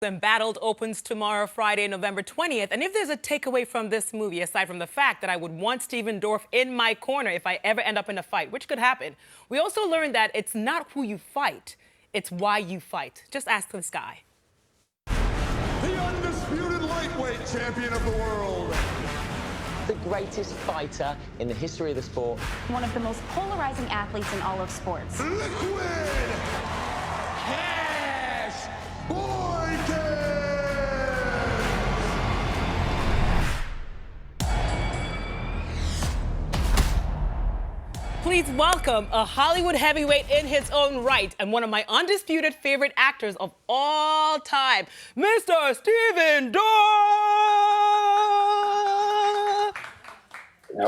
Embattled opens tomorrow, Friday, November 20th. And if there's a takeaway from this movie, aside from the fact that I would want Stephen Dorff in my corner if I ever end up in a fight, which could happen, we also learned that it's not who you fight, it's why you fight. Just ask this guy. The undisputed lightweight champion of the world. The greatest fighter in the history of the sport. One of the most polarizing athletes in all of sports. Liquid Cash Boykin! Please welcome a Hollywood heavyweight in his own right and one of my undisputed favorite actors of all time, Mr. Stephen Dorff!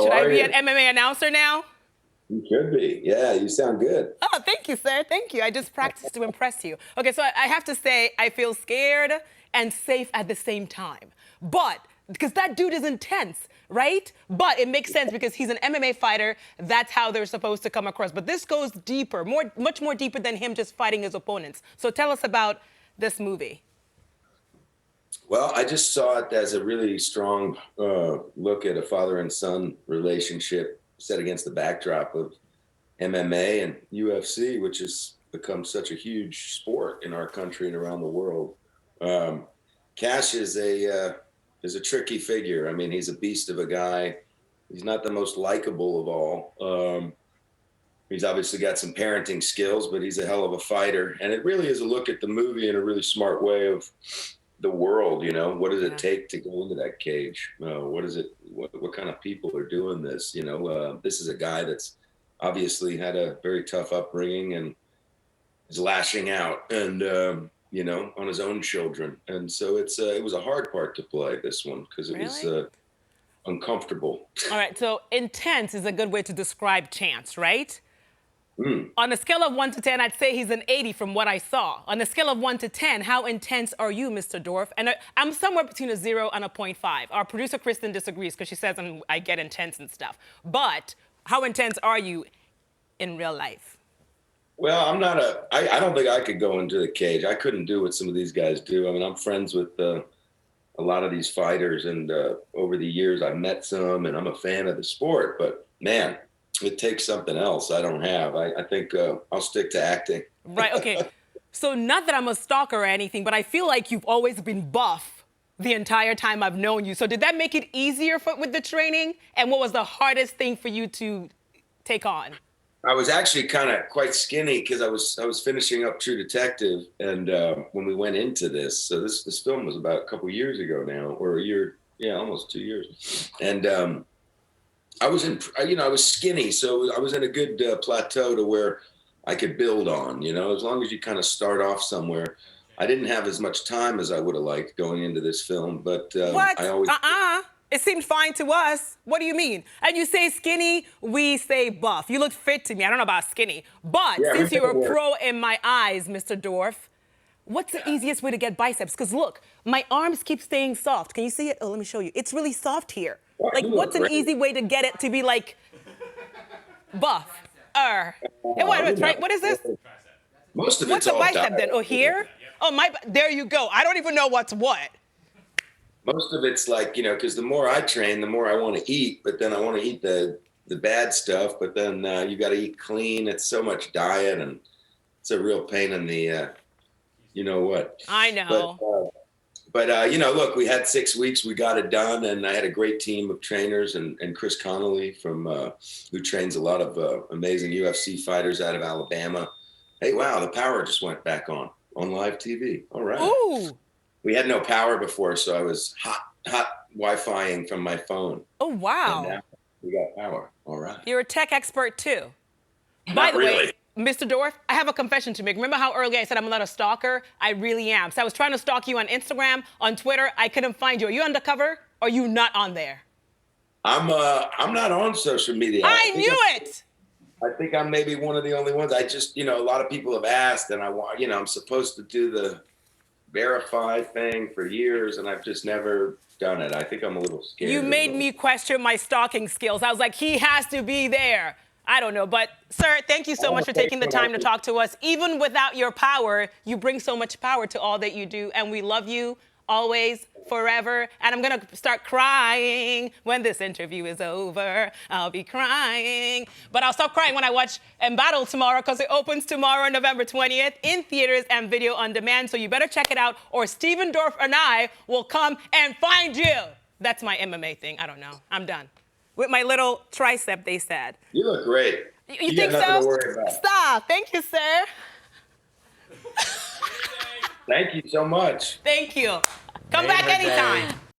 Should I be an MMA announcer now? You could be. Yeah, you sound good. Oh, thank you, sir. Thank you. I just practiced to impress you. Okay, so I have to say, I feel scared and safe at the same time. But, because that dude is intense, right? But it makes sense because he's an MMA fighter. That's how they're supposed to come across. But this goes deeper, much more deeper than him just fighting his opponents. So tell us about this movie. Well, I just saw it as a really strong look at a father and son relationship set against the backdrop of MMA and UFC, which has become such a huge sport in our country and around the world. Cash is a tricky figure. I mean, he's a beast of a guy. He's not the most likable of all. He's obviously got some parenting skills, but he's a hell of a fighter. And it really is a look at the movie in a really smart way of the world. You know, what does it take to go into that cage? What kind of people are doing this? You know, this is a guy that's obviously had a very tough upbringing and is lashing out and, you know, on his own children. And so it was a hard part to play, this one, because it was uncomfortable. All right, so intense is a good way to describe Chance, right? On a scale of 1 to 10, I'd say he's an 80 from what I saw. On a scale of 1 to 10, how intense are you, Mr. Dorff? And I'm somewhere between a 0 and a 0.5. Our producer, Kristen, disagrees because she says I get intense and stuff. But how intense are you in real life? Well, I don't think I could go into the cage. I couldn't do what some of these guys do. I mean, I'm friends with a lot of these fighters, and over the years I've met some, and I'm a fan of the sport. But man, it takes something else I don't have. I think I'll stick to acting. Right, okay. So not that I'm a stalker or anything, but I feel like you've always been buff the entire time I've known you. So did that make it easier with the training? And what was the hardest thing for you to take on? I was actually kind of quite skinny because I was finishing up True Detective, and when we went into this, so this film was about a couple years ago now, or a year, yeah, almost 2 years, and I was skinny, so I was in a good plateau to where I could build on, you know, as long as you kind of start off somewhere. I didn't have as much time as I would have liked going into this film, but what? I always. It seemed fine to us. What do you mean? And you say skinny, we say buff. You look fit to me. I don't know about skinny. But Yeah, since you're a pro in my eyes, Mr. Dorff, what's the easiest way to get biceps? Because look, my arms keep staying soft. Can you see it? Oh, let me show you. It's really soft here. Like, what's an easy way to get it to be like buff? Right? What is this? Most of What's it's a all bicep diet. then? Oh, here? Oh, there you go. I don't even know what's what. Most of it's like, you know, because the more I train, the more I want to eat, but then I want to eat the bad stuff, but then you got to eat clean. It's so much diet, and it's a real pain in the, you know what. I know. But you know, look, we had 6 weeks, we got it done, and I had a great team of trainers, and Chris Connolly who trains a lot of amazing UFC fighters out of Alabama. Hey, wow, the power just went back on live TV. All right. Ooh. We had no power before, so I was hot Wi-Fiing from my phone. Oh, wow. And now we got power. All right. You're a tech expert, too. Not really. Mr. Dorff, I have a confession to make. Remember how early I said I'm not a stalker? I really am. So I was trying to stalk you on Instagram, on Twitter. I couldn't find you. Are you undercover? Or are you not on there? I'm not on social media. I knew it! I think I'm maybe one of the only ones. I just, you know, a lot of people have asked, and I'm supposed to do the verify thing for years, and I've just never done it. I think I'm a little scared. You made me question my stalking skills. I was like, he has to be there. I don't know. But, sir, thank you so much for taking the time to talk to us. Even without your power, you bring so much power to all that you do. And we love you always, forever. And I'm going to start crying when this interview is over. I'll be crying. But I'll stop crying when I watch Embattled tomorrow, because it opens tomorrow, November 20th, in theaters and video on demand. So you better check it out, or Stephen Dorff and I will come and find you. That's my MMA thing. I don't know. I'm done. With my little tricep, they said. You look great. You got think nothing so? to worry about. Stop. Thank you, sir. Thank you so much. Thank you. Come back anytime.